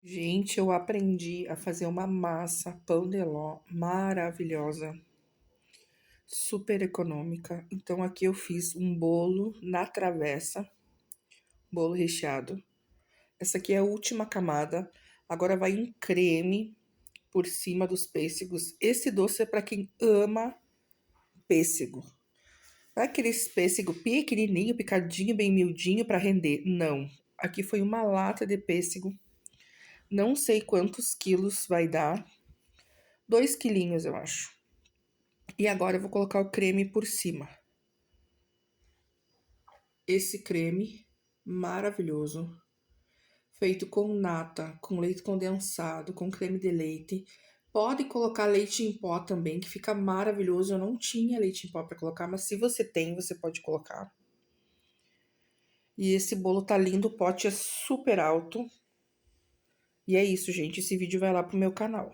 Gente, eu aprendi a fazer uma massa pão de ló maravilhosa, super econômica. Então aqui eu fiz um bolo na travessa, bolo recheado. Essa aqui é a última camada. Agora vai um creme por cima dos pêssegos. Esse doce é para quem ama pêssego. Não é aqueles pêssego pequenininho, picadinho, bem miudinho para render. Não. Aqui foi uma lata de pêssego. Não sei quantos quilos vai dar. 2 quilinhos, eu acho. E agora eu vou colocar o creme por cima. Esse creme maravilhoso, feito com nata, com leite condensado, com creme de leite. Pode colocar leite em pó também, que fica maravilhoso. Eu não tinha leite em pó para colocar, mas se você tem, você pode colocar. E esse bolo tá lindo, o pote é super alto. E é isso, gente. Esse vídeo vai lá pro meu canal.